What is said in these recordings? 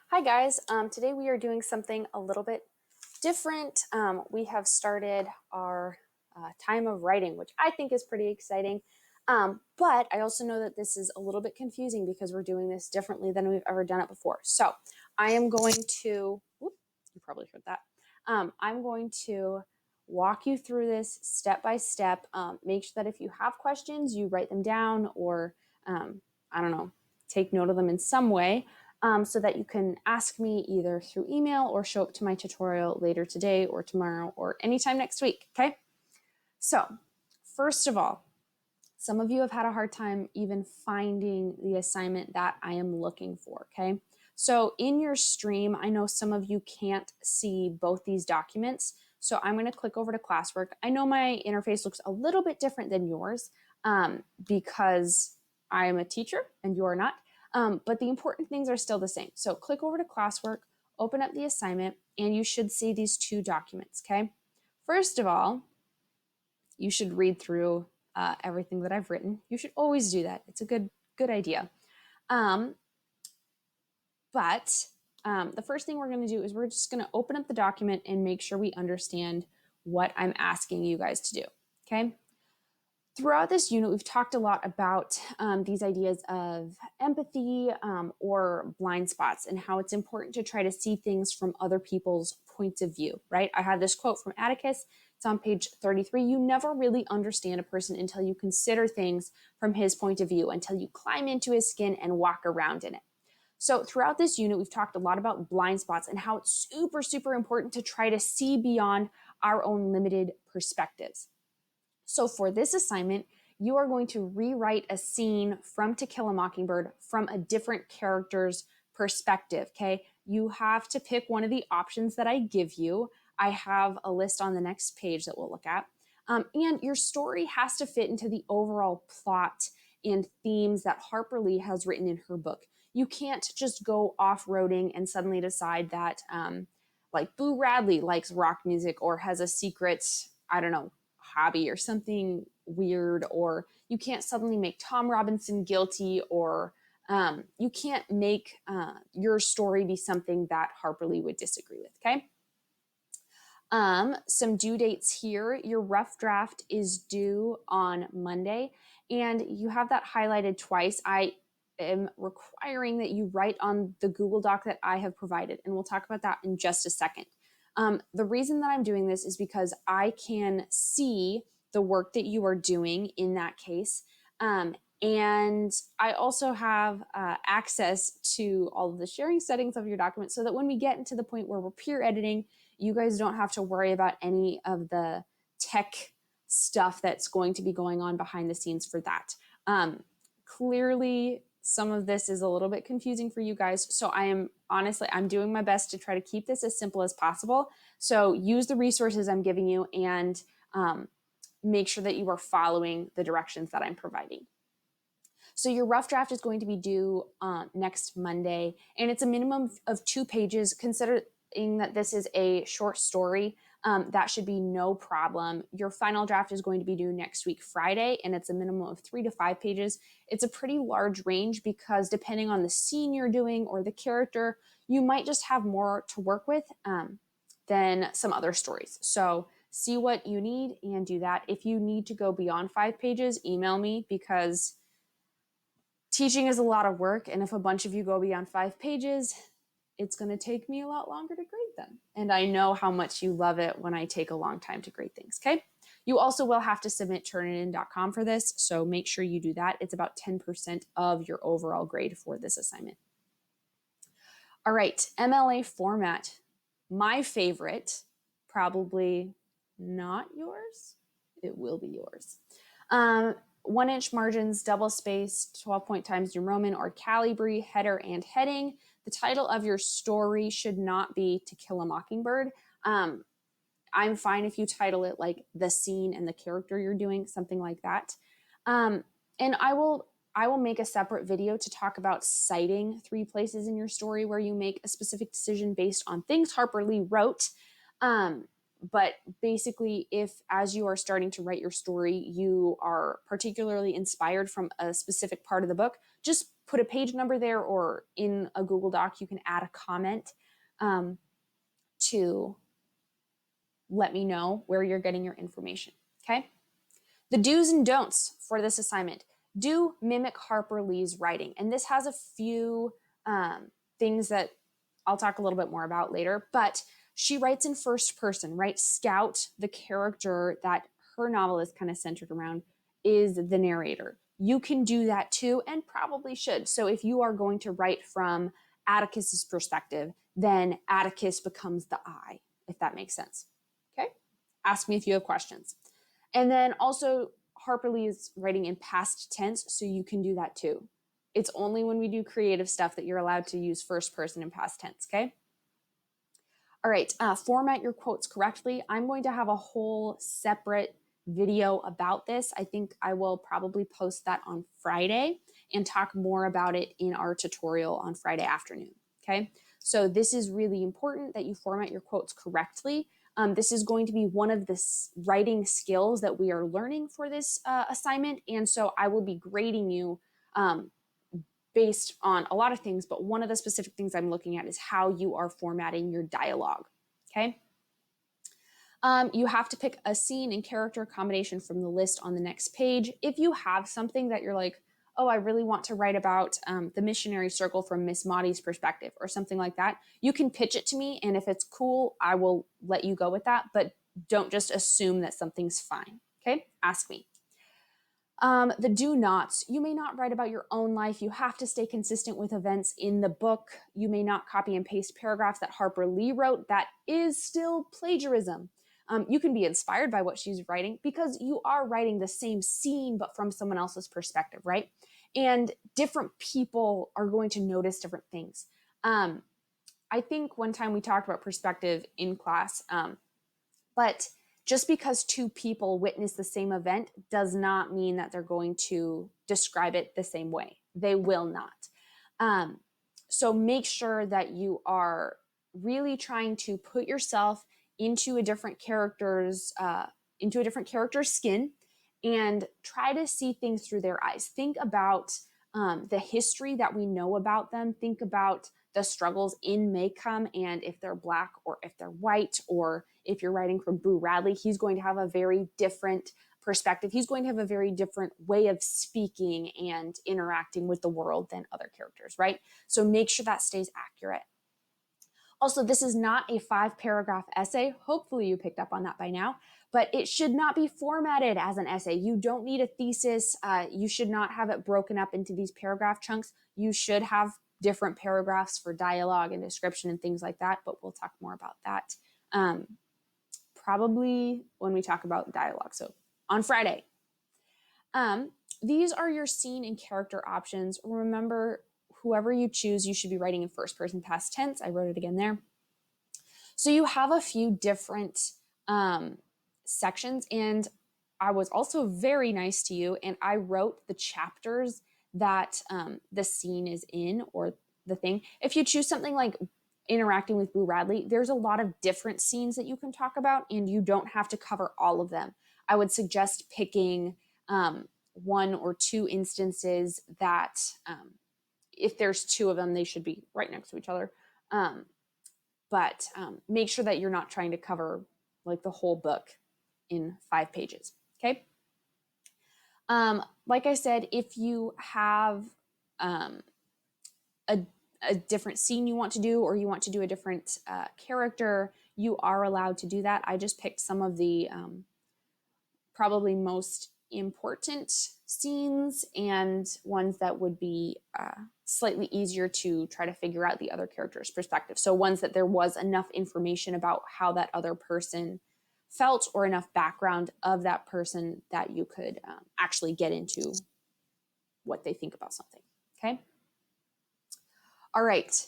Hi guys, today we are doing something a little bit different. We have started our time of writing, which I think is pretty exciting. But I also know that this is a little bit confusing because we're doing this differently than we've ever done it before. So I am going to, you probably heard that. I'm going to walk you through this step by step. Make sure that if you have questions, you write them down or, I don't know, take note of them in some way so that you can ask me either through email or show up to my tutorial later today or tomorrow or anytime next week. Okay. So, first of all, some of you have had a hard time even finding the assignment that I am looking for. Okay. So, in your stream, I know some of you can't see both these documents. So, I'm going to click over to classwork. I know my interface looks a little bit different than yours because I am a teacher and you are not. But the important things are still the same. So click over to classwork, open up the assignment, and you should see these two documents, okay? First of all, you should read through everything that I've written. You should always do that. It's a good idea. But the first thing we're going to do is we're just going to open up the document and make sure we understand what I'm asking you guys to do, okay? Throughout this unit, we've talked a lot about these ideas of empathy or blind spots and how it's important to try to see things from other people's points of view, right? I had this quote from Atticus. It's on page 33. You never really understand a person until you consider things from his point of view, until you climb into his skin and walk around in it. So throughout this unit, we've talked a lot about blind spots and how it's super, super important to try to see beyond our own limited perspectives. So for this assignment, you are going to rewrite a scene from To Kill a Mockingbird from a different character's perspective, okay? You have to pick one of the options that I give you. I have a list on the next page that we'll look at. And your story has to fit into the overall plot and themes that Harper Lee has written in her book. You can't just go off-roading and suddenly decide that like Boo Radley likes rock music or has a secret, I don't know, hobby or something weird, or you can't suddenly make Tom Robinson guilty, or you can't make your story be something that Harper Lee would disagree with, okay? Some due dates here. Your rough draft is due on Monday, and you have that highlighted twice. I am requiring that you write on the Google Doc that I have provided, and we'll talk about that in just a second. The reason that I'm doing this is because I can see the work that you are doing in that case. And I also have access to all of the sharing settings of your document so that when we get into the point where we're peer editing, you guys don't have to worry about any of the tech stuff that's going to be going on behind the scenes for that. Clearly, some of this is a little bit confusing for you guys. So I'm doing my best to try to keep this as simple as possible. So use the resources I'm giving you and make sure that you are following the directions that I'm providing. So your rough draft is going to be due next Monday, and it's a minimum of 2 pages. Considering that this is a short story, that should be no problem. Your final draft is going to be due next week, Friday, and it's a minimum of 3 to 5 pages. It's a pretty large range because depending on the scene you're doing or the character, you might just have more to work with than some other stories. So see what you need and do that. If you need to go beyond 5 pages, email me because teaching is a lot of work, and if a bunch of you go beyond 5 pages, it's going to take me a lot longer to grade them. And I know how much you love it when I take a long time to grade things, okay? You also will have to submit turnitin.com for this, so make sure you do that. It's about 10% of your overall grade for this assignment. All right, MLA format. My favorite, probably not yours. It will be yours. 1-inch margins, double spaced, 12-point Times New Roman or Calibri, header and heading. The title of your story should not be To Kill a Mockingbird. I'm fine if you title it like the scene and the character you're doing, something like that. And I will make a separate video to talk about citing 3 places in your story where you make a specific decision based on things Harper Lee wrote. But basically, if as you are starting to write your story, you are particularly inspired from a specific part of the book, just put a page number there, or in a Google Doc, you can add a comment to let me know where you're getting your information. Okay. The do's and don'ts for this assignment. Do mimic Harper Lee's writing. And this has a few things that I'll talk a little bit more about later, but she writes in first person, right? Scout, the character that her novel is kind of centered around, is the narrator. You can do that too, and probably should. So if you are going to write from Atticus's perspective, then Atticus becomes the I, if that makes sense. Okay? Ask me if you have questions. And then also, Harper Lee is writing in past tense, so you can do that too. It's only when we do creative stuff that you're allowed to use first person and past tense, okay? All right, format your quotes correctly. I'm going to have a whole separate video about this. I think I will probably post that on Friday and talk more about it in our tutorial on Friday afternoon, okay? So this is really important that you format your quotes correctly. This is going to be one of the writing skills that we are learning for this assignment. And so I will be grading you based on a lot of things, but one of the specific things I'm looking at is how you are formatting your dialogue, okay? You have to pick a scene and character combination from the list on the next page. If you have something that you're like, oh, I really want to write about the missionary circle from Miss Maudie's perspective or something like that, you can pitch it to me. And if it's cool, I will let you go with that. But don't just assume that something's fine. Okay? Ask me. The do nots. You may not write about your own life. You have to stay consistent with events in the book. You may not copy and paste paragraphs that Harper Lee wrote. That is still plagiarism. You can be inspired by what she's writing because you are writing the same scene, but from someone else's perspective, right? And different people are going to notice different things. I think one time we talked about perspective in class, but just because two people witness the same event does not mean that they're going to describe it the same way. They will not. So make sure that you are really trying to put yourself into a different character's skin and try to see things through their eyes. Think about the history that we know about them. Think about the struggles in Maycomb, and if they're Black or if they're white, or if you're writing from Boo Radley, he's going to have a very different perspective. He's going to have a very different way of speaking and interacting with the world than other characters, right? So make sure that stays accurate. Also, this is not a 5-paragraph essay. Hopefully you picked up on that by now, but it should not be formatted as an essay. You don't need a thesis. You should not have it broken up into these paragraph chunks. You should have different paragraphs for dialogue and description and things like that, but we'll talk more about that probably when we talk about dialogue. So on Friday. These are your scene and character options. Remember, whoever you choose, you should be writing in first person past tense. I wrote it again there. So you have a few different sections, and I was also very nice to you, and I wrote the chapters that the scene is in, or the thing. If you choose something like interacting with Boo Radley, there's a lot of different scenes that you can talk about, and you don't have to cover all of them. I would suggest picking 1 or 2 instances that if there's 2 of them, they should be right next to each other. But make sure that you're not trying to cover like the whole book in 5 pages, okay? Like I said, if you have a different scene you want to do, or you want to do a different character, you are allowed to do that. I just picked some of the probably most important scenes and ones that would be slightly easier to try to figure out the other character's perspective. So ones that there was enough information about how that other person felt, or enough background of that person that you could actually get into what they think about something, okay? All right,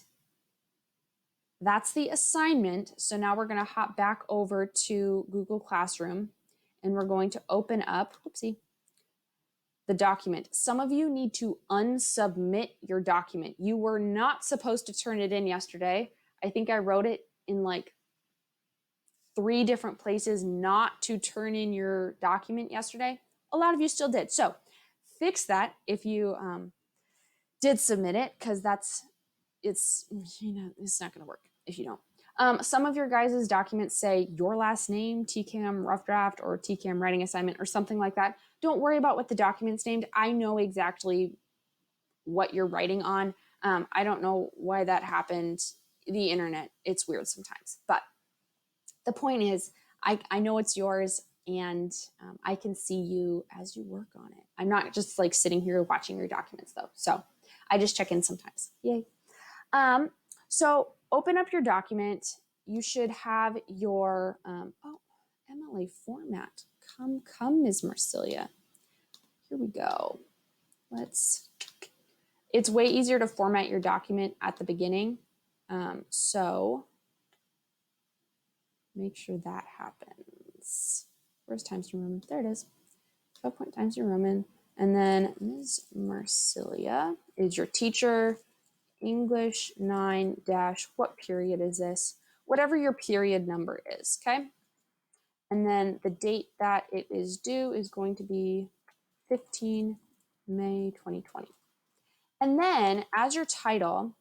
that's the assignment. So now we're gonna hop back over to Google Classroom, and we're going to open up, the document. Some of you need to unsubmit your document. You were not supposed to turn it in yesterday. I think I wrote it in like 3 different places not to turn in your document yesterday. A lot of you still did. So fix that if you did submit it, because it's not going to work if you don't. Some of your guys' documents say your last name, TKAM rough draft, or TKAM writing assignment, or something like that. Don't worry about what the document's named. I know exactly what you're writing on. I don't know why that happened. The internet, it's weird sometimes. But the point is, I know it's yours, and I can see you as you work on it. I'm not just like sitting here watching your documents though. So I just check in sometimes. Yay. So open up your document. You should have your, MLA format. Come, Ms. Marcilia. Here we go. It's way easier to format your document at the beginning. So make sure that happens. Where's Times New Roman? There it is. 12 point Times New Roman. And then Ms. Marcilia is your teacher. English 9 dash, what period is this? Whatever your period number is, okay? And then the date that it is due is going to be 15 May 2020. And then as your title,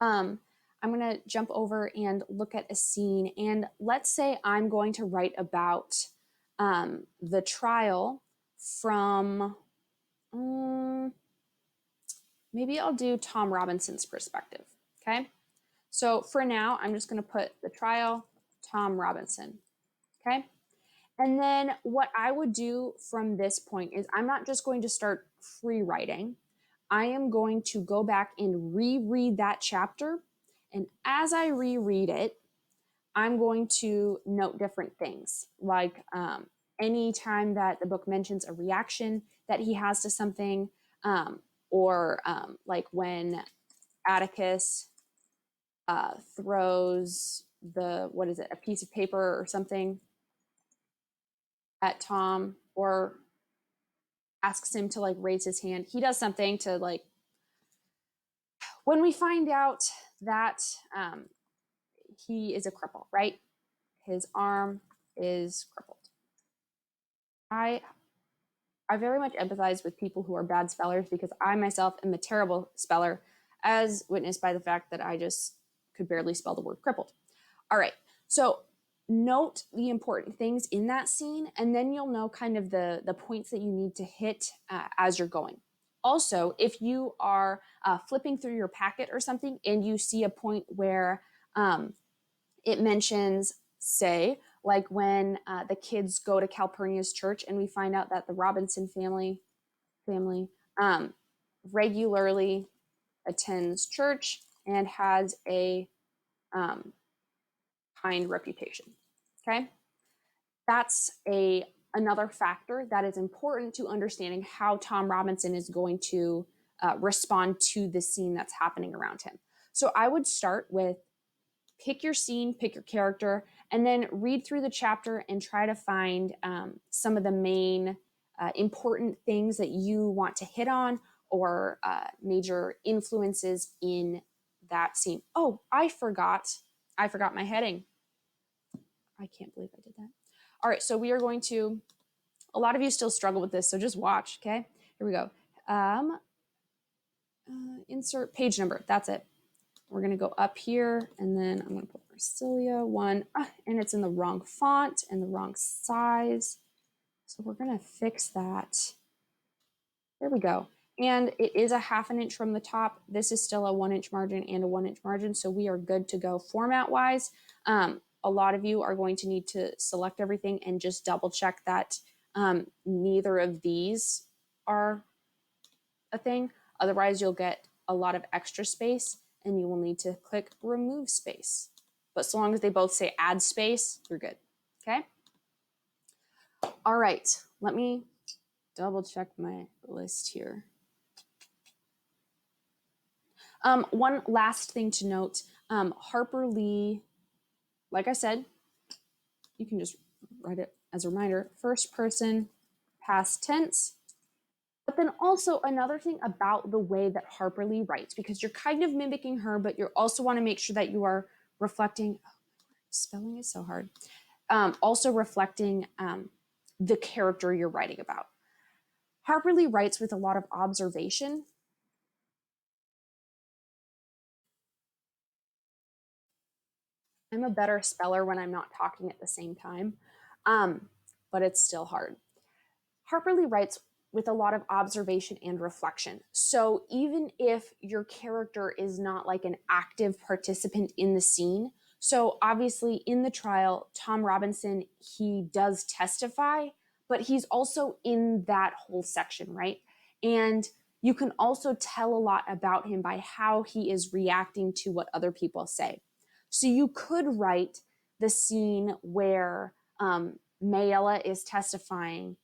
I'm going to jump over and look at a scene. And let's say I'm going to write about the trial from, maybe I'll do Tom Robinson's perspective, okay? So for now, I'm just going to put the trial, Tom Robinson, okay? And then what I would do from this point is I'm not just going to start free writing. I am going to go back and reread that chapter. And as I reread it, I'm going to note different things, like any time that the book mentions a reaction that he has to something, or like when Atticus throws a piece of paper or something at Tom, or asks him to like raise his hand. He does something to like, when we find out that he is a cripple, right? His arm is crippled. I very much empathize with people who are bad spellers, because I myself am a terrible speller, as witnessed by the fact that I just could barely spell the word crippled. All right, so note the important things in that scene, and then you'll know kind of the points that you need to hit as you're going. Also, if you are flipping through your packet or something and you see a point where it mentions, say, like when the kids go to Calpurnia's church and we find out that the Robinson family regularly attends church and has a kind reputation. Okay, that's another factor that is important to understanding how Tom Robinson is going to respond to the scene that's happening around him. So I would start with pick your scene, pick your character, and then read through the chapter and try to find some of the main important things that you want to hit on, or major influences in that scene. Oh, I forgot my heading. I can't believe I did that. All right, so we are going to, a lot of you still struggle with this, so just watch, okay? Here we go. Insert page number, that's it. We're gonna go up here, and then I'm gonna put Marcilia 1, and it's in the wrong font and the wrong size. So we're gonna fix that. There we go. And it is a 1/2 inch from the top. This is still a 1-inch margin and a 1-inch margin, so we are good to go format wise. A lot of you are going to need to select everything and just double check that neither of these are a thing. Otherwise, you'll get a lot of extra space and you will need to click remove space. But so long as they both say add space, you're good. Okay? All right, let me double check my list here. One last thing to note, Harper Lee, like I said, you can just write it as a reminder, first person, past tense. But then also another thing about the way that Harper Lee writes, because you're kind of mimicking her, but you also want to make sure that you are reflecting, spelling is so hard, also reflecting the character you're writing about. Harper Lee writes with a lot of observation. I'm a better speller when I'm not talking at the same time, um, but it's still hard. Harper Lee writes with a lot of observation and reflection. So even if your character is not like an active participant in the scene, so obviously in the trial, Tom Robinson, he does testify, but he's also in that whole section, right? And you can also tell a lot about him by how he is reacting to what other people say. So you could write the scene where Mayella is testifying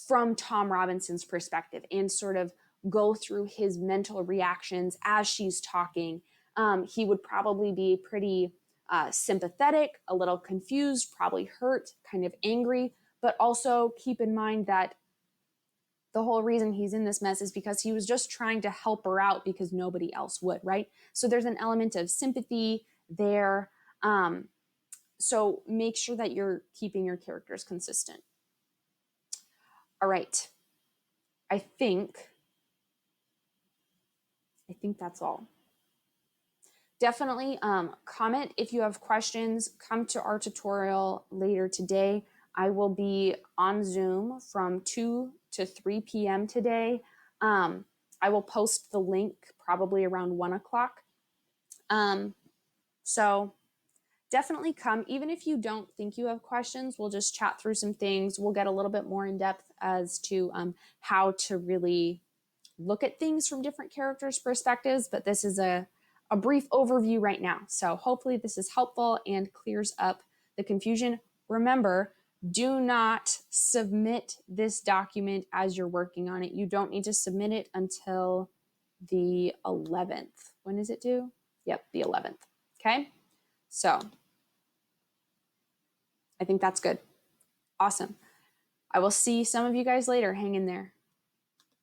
from Tom Robinson's perspective and sort of go through his mental reactions as she's talking. He would probably be pretty sympathetic, a little confused, probably hurt, kind of angry, but also keep in mind that the whole reason he's in this mess is because he was just trying to help her out because nobody else would, right? So there's an element of sympathy there. So make sure that you're keeping your characters consistent. All right. I think that's all. Definitely comment if you have questions. Come to our tutorial later today. I will be on Zoom from 2 to 3 p.m. today. I will post the link probably around 1 o'clock. So definitely come. Even if you don't think you have questions, we'll just chat through some things. We'll get a little bit more in depth as to how to really look at things from different characters' perspectives, but this is a brief overview right now. So hopefully this is helpful and clears up the confusion. Remember, do not submit this document as you're working on it. You don't need to submit it until the 11th. When is it due? Yep, the 11th. Okay, so I think that's good. Awesome. I will see some of you guys later. Hang in there.